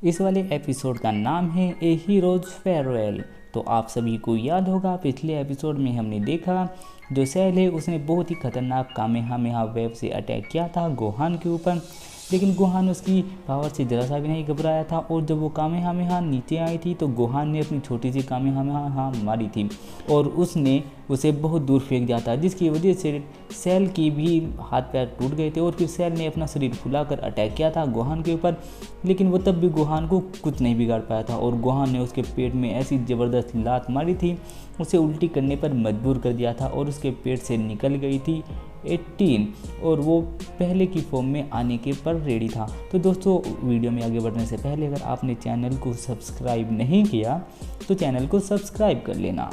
इस वाले एपिसोड का नाम है ए हीरोज फेयरवेल। तो आप सभी को याद होगा पिछले एपिसोड में हमने देखा जो सेल है उसने बहुत ही खतरनाक कामेहामेहा वेव से अटैक किया था गोहान के ऊपर, लेकिन गोहान उसकी पावर से ज़रा सा भी नहीं घबराया था। और जब वो कामेहामेहा नीचे आई थी तो गोहान ने अपनी छोटी सी कामेहामेहा मारी थी और उसने उसे बहुत दूर फेंक दिया था, जिसकी वजह से सेल की भी हाथ पैर टूट गए थे। और फिर सेल ने अपना शरीर फुलाकर अटैक किया था गोहान के ऊपर, लेकिन वो तब भी गोहान को कुछ नहीं बिगाड़ पाया था। और गोहान ने उसके पेट में ऐसी ज़बरदस्त लात मारी थी, उसे उल्टी करने पर मजबूर कर दिया था और उसके पेट से निकल गई थी 18 और वो पहले की फॉर्म में आने के पर रेडी था। तो दोस्तों वीडियो में आगे बढ़ने से पहले अगर आपने चैनल को सब्सक्राइब नहीं किया तो चैनल को सब्सक्राइब कर लेना।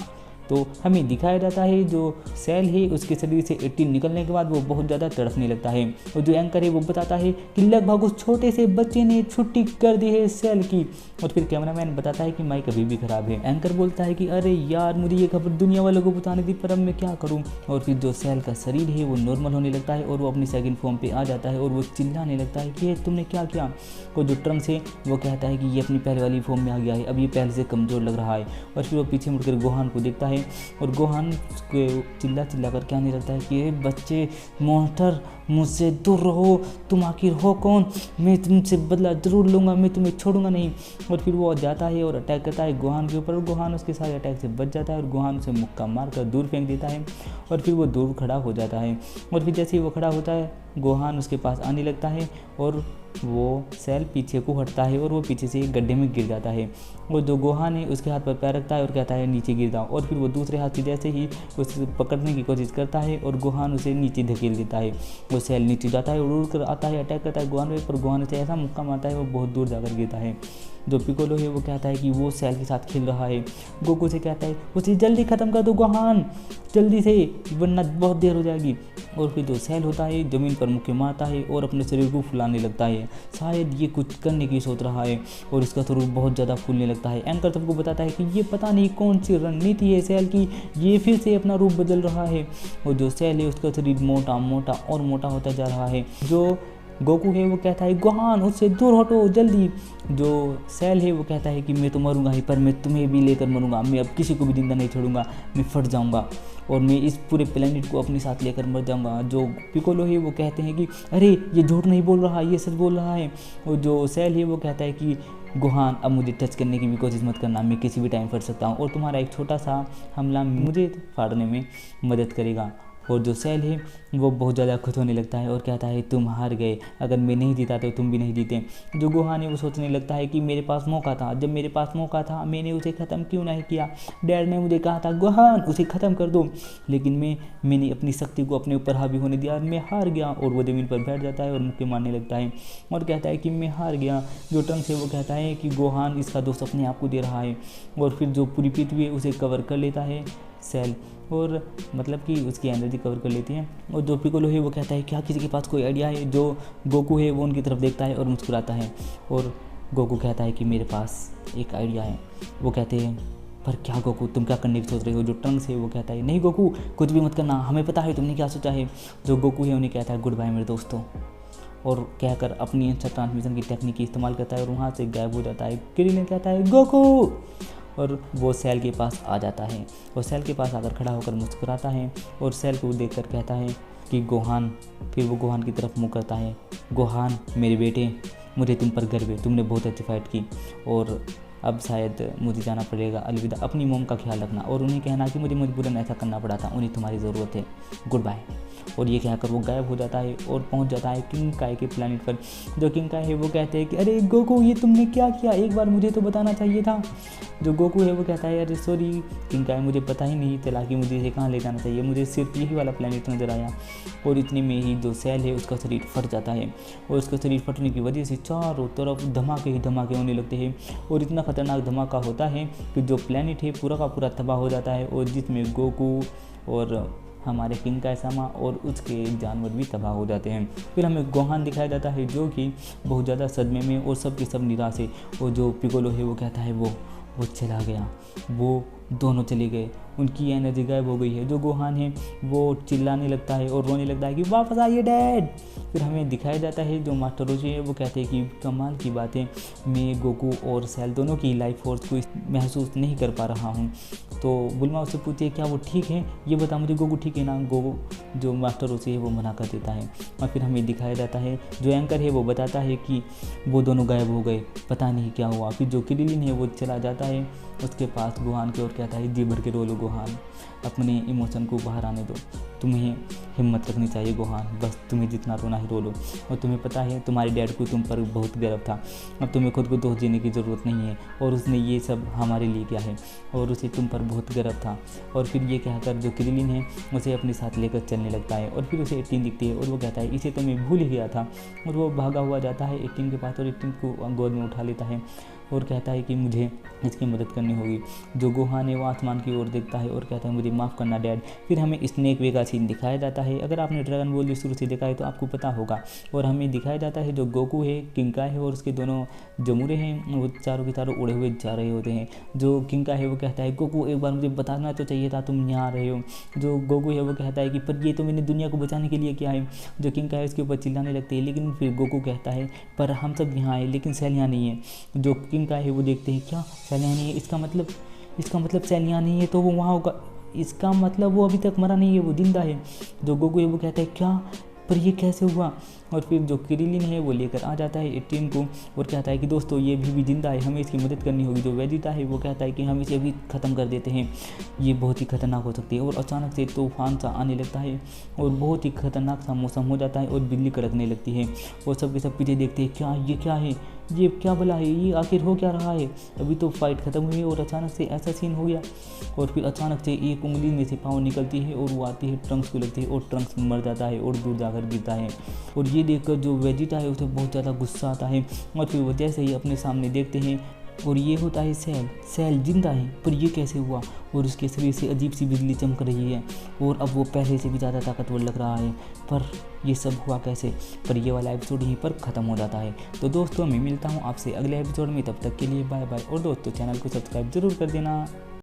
तो हमें दिखाया जाता है जो सेल है उसके शरीर से 18 निकलने के बाद वो बहुत ज़्यादा तड़पने लगता है और जो एंकर है वो बताता है कि लगभग उस छोटे से बच्चे ने छुट्टी कर दी है सेल की। और फिर कैमरामैन बताता है कि माइक अभी भी खराब है। एंकर बोलता है कि अरे यार मुझे ये खबर दुनिया वालों को बताने थी पर अब मैं क्या करूँ। और फिर जो सेल का शरीर है वो नॉर्मल होने लगता है और वो अपनी सेकंड फॉर्म पे आ जाता है और वो चिल्लाने लगता है कि ये तुमने क्या किया। और जो ट्रंक्स है वो कहता है कि ये अपनी पहले वाली फॉर्म में आ गया है, अब ये पहले से कमज़ोर लग रहा है। और फिर वो पीछे मुड़कर गोहान को देखता है और गोहान को चिल्ला कर कहने लगता है कि ये बच्चे मॉन्स्टर मुझसे दूर रहो, तुम आखिर हो कौन, मैं तुमसे बदला ज़रूर लूँगा, मैं तुम्हें छोड़ूंगा नहीं। और फिर वो जाता है और अटैक करता है गोहान के ऊपर और गोहान उसके सारे अटैक से बच जाता है और गोहान उसे मुक्का मार कर दूर फेंक देता है और फिर वो दूर खड़ा हो जाता है। और फिर जैसे ही वो खड़ा होता है गोहान उसके पास आने लगता है और वो सेल पीछे को हटता है और वो पीछे से एक गड्ढे में गिर जाता है। और जो गोहान है उसके हाथ पर पैर रखता है और कहता है नीचे गिर जाओ। और फिर वो दूसरे हाथ से जैसे ही उसे पकड़ने की कोशिश करता है और गोहान उसे नीचे धकेल देता है। वो सेल नीचे जाता है और उड़ कर आता है, अटैक करता है गोहान पर गोहान उसे ऐसा मुक्का मारता है वो बहुत दूर जाकर गिरता है। जो पिकोलो है वो कहता है कि वो सेल के साथ खेल रहा है। गोकू से कहता है उसे जल्दी ख़त्म कर दो गोहान, जल्दी से, वरना बहुत देर हो जाएगी। और फिर जो सेल होता है ज़मीन पर मुक्के मारता है और अपने शरीर को फुलाने लगता है, शायद ये कुछ करने की सोच रहा है और इसका शरीर बहुत ज़्यादा फूलने लगता है। एंकर सबको बताता है कि ये पता नहीं कौन सी रणनीति है सेल की, ये फिर से अपना रूप बदल रहा है। और जो सेल है उसका शरीर मोटा मोटा और मोटा होता जा रहा है। जो गोकू है वो कहता है गोहान उससे दूर हटो जल्दी। जो सेल है वो कहता है कि मैं तो मरूंगा ही पर मैं तुम्हें भी लेकर मरूंगा, मैं अब किसी को भी जिंदा नहीं छोड़ूंगा, मैं फट जाऊंगा और मैं इस पूरे प्लेनेट को अपने साथ लेकर मर जाऊंगा। जो पिकोलो है वो कहते हैं कि अरे ये झूठ नहीं बोल रहा, ये सच बोल रहा है। और जो सेल है वो कहता है कि गोहान अब मुझे टच करने की भी कोशिश मत करना, मैं किसी भी टाइम फट सकता हूँ और तुम्हारा एक छोटा सा हमला मुझे फाड़ने में मदद करेगा। और जो सेल है वो बहुत ज़्यादा खुश होने लगता है और कहता है तुम हार गए, अगर मैं नहीं जीता तो तुम भी नहीं जीते। जो गोहान है वो सोचने लगता है कि मेरे पास मौका था, जब मेरे पास मौका था मैंने उसे ख़त्म क्यों नहीं किया। डैड ने मुझे कहा था गोहान उसे ख़त्म कर दो, लेकिन मैंने अपनी शक्ति को अपने ऊपर हावी होने दिया, मैं हार गया। और वो ज़मीन पर बैठ जाता है और मुक्के मारने लगता है और कहता है कि मैं हार गया। जो ट्रंक्स है वो कहता है कि गोहान इसका दोस्त अपने आप को दे रहा है। और फिर जो पूरी पृथ्वी है उसे कवर कर लेता है सेल, और मतलब कि उसकी एनर्जी कवर कर लेती है। और जो पिकोलो है वो कहता है क्या किसी के पास कोई आइडिया है। जो गोकू है वो उनकी तरफ देखता है और मुस्कुराता है और गोकू कहता है कि मेरे पास एक आइडिया है। वो कहते हैं पर क्या गोकू, तुम क्या करने की सोच रहे हो। जो ट्रंक्स है वो कहता है नहीं गोकू कुछ भी मत करना, हमें पता है तुमने क्या सोचा है। जो गोकू है उन्हें कहता है गुड बाय मेरे दोस्तों और कहकर अपनी इंस्टा ट्रांसमिशन की टेक्निक की इस्तेमाल करता है और वहाँ से गायब हो जाता है। क्रिलिन कहता है गोकू और वो सेल के पास आ जाता है और सेल के पास आकर खड़ा होकर मुस्कुराता है और सेल को देखकर कहता है कि गोहान। फिर वो गोहान की तरफ मुँह करता है, गोहान मेरे बेटे मुझे तुम पर गर्व है, तुमने बहुत अच्छी फाइट की और अब शायद मुझे जाना पड़ेगा, अलविदा, अपनी मोम का ख्याल रखना। और उन्हें कहना कि मुझे मजबूरन ऐसा करना पड़ा था, उन्हें तुम्हारी ज़रूरत है, गुड बाय। और ये कहकर वो गायब हो जाता है और पहुंच जाता है किंग काय के प्लेनेट पर। जो किंग काय है वो कहते हैं कि अरे गोकू ये तुमने क्या किया, एक बार मुझे तो बताना चाहिए था। जो गोकू है वो कहता है अरे सॉरी किंग काय, मुझे पता ही नहीं चला कि मुझे इसे कहाँ ले जाना चाहिए, मुझे सिर्फ यही वाला प्लेनेट नजर आया। और इतने में ही जो सेल है उसका शरीर फट जाता है और उसका शरीर फटने की वजह से चारों तरफ धमाके ही धमाके होने लगते हैं और इतना खतरनाक धमाका होता है कि जो प्लेनेट है पूरा का पूरा तबाह हो जाता है और जिसमें गोकू और हमारे किंग काय सामा और उसके जानवर भी तबाह हो जाते हैं। फिर हमें गोहान दिखाया जाता है जो कि बहुत ज़्यादा सदमे में और सब के सब निराश है। और जो पिकोलो है वो कहता है वो चला गया, वो दोनों चले गए, उनकी एनर्जी गायब हो गई है। जो गोहान है वो चिल्लाने लगता है और रोने लगता है कि वापस आइए डैड। फिर हमें दिखाया जाता है जो मास्टर रोजी है वो कहते हैं कि कमाल की बात है, मैं गोकू और सेल दोनों की लाइफ फोर्स को महसूस नहीं कर पा रहा हूँ। तो बुल्मा उससे पूछती है क्या वो ठीक है, ये बता मुझे गोकू ठीक है ना। गोकू जो मास्टर रोजी है वो मना कर देता है। और फिर हमें दिखाया जाता है जो एंकर है वो बताता है कि वो दोनों गायब हो गए, पता नहीं क्या हुआ। फिर जो क्रिलिन है वो चला जाता है उसके पास गोहान के और कहता है जी भर के रो लो गोहान, अपने इमोशन को बाहर आने दो, तुम्हें हिम्मत रखनी चाहिए गोहान, बस तुम्हें जितना रोना है रो लो। और तुम्हें पता है तुम्हारे डैड को तुम पर बहुत गर्व था, अब तुम्हें खुद को दोष देने की ज़रूरत नहीं है, और उसने ये सब हमारे लिए किया है और उसे तुम पर बहुत गर्व था। और फिर ये कहकर जो क्रिलिन है उसे अपने साथ लेकर चलने लगता है। और फिर उसे 18 दिखती है और वो कहता है इसे तो मैं भूल ही गया था। और वो भागा हुआ जाता है 18 के पास और 18 को गोद में उठा लेता है और कहता है कि मुझे इसकी मदद करनी होगी। जो गोहान है वो आसमान की ओर देखता है और कहता है मुझे माफ़ करना डैड। फिर हमें स्नेक वे का सीन दिखाया जाता है। अगर आपने ड्रैगन बॉल शुरू से देखा है तो आपको पता होगा। और हमें दिखाया जाता है जो गोकू है, किंका है और उसके दोनों जमुरे हैं वो चारों के चारों उड़े हुए जा रहे होते हैं। जो किंका है वो कहता है गोकू एक बार मुझे बताना तो चाहिए था तुम यहाँ आ रहे हो। जो गोकू है वो कहता है कि पर ये तो मैंने दुनिया को बचाने के लिए किया है। जो किंका है उसके ऊपर चिल्लाने लगते हैं, लेकिन फिर गोकू कहता है पर हम सब यहाँ आए लेकिन सेल यहाँ नहीं है। जो किंका है वो देखते हैं क्या सेल यहाँ नहीं है, इसका मतलब सेल यहाँ नहीं है तो वो वहाँ होगा, इसका मतलब वो अभी तक मरा नहीं है, वो जिंदा है। जो गोकू है वो कहता है क्या, पर ये कैसे हुआ। और फिर जो क्रिलिन है वो लेकर आ जाता है 18 को और कहता है कि दोस्तों ये भी जिंदा है, हमें इसकी मदद करनी होगी। जो वेजिटा है वो कहता है कि हम इसे अभी ख़त्म कर देते हैं, ये बहुत ही खतरनाक हो सकती है। और अचानक से तूफान सा आने लगता है और बहुत ही खतरनाक सा मौसम हो जाता है और बिजली कड़कने लगती है। और सब के सब पीछे देखते हैं क्या है, ये क्या भला है, ये आखिर हो क्या रहा है। अभी तो फाइट ख़त्म हुई और अचानक से ऐसा सीन हो गया। और फिर अचानक से एक उंगली में से पाँव निकलती है और वो आती है ट्रंक्स को लगती है और ट्रंक्स मर जाता है और दूर जाकर गिरता है। और ये देखकर जो वेजिटा है उसे बहुत ज़्यादा गुस्सा आता है। और फिर वो जैसे ही अपने सामने देखते हैं और ये होता है सेल जिंदा है, पर ये कैसे हुआ। और उसके शरीर से अजीब सी बिजली चमक रही है और अब वो पहले से भी ज़्यादा ताकतवर लग रहा है। पर ये सब हुआ कैसे। पर ये वाला एपिसोड यहीं पर ख़त्म हो जाता है। तो दोस्तों मैं मिलता हूँ आपसे अगले एपिसोड में, तब तक के लिए बाय बाय। और दोस्तों चैनल को सब्सक्राइब जरूर कर देना।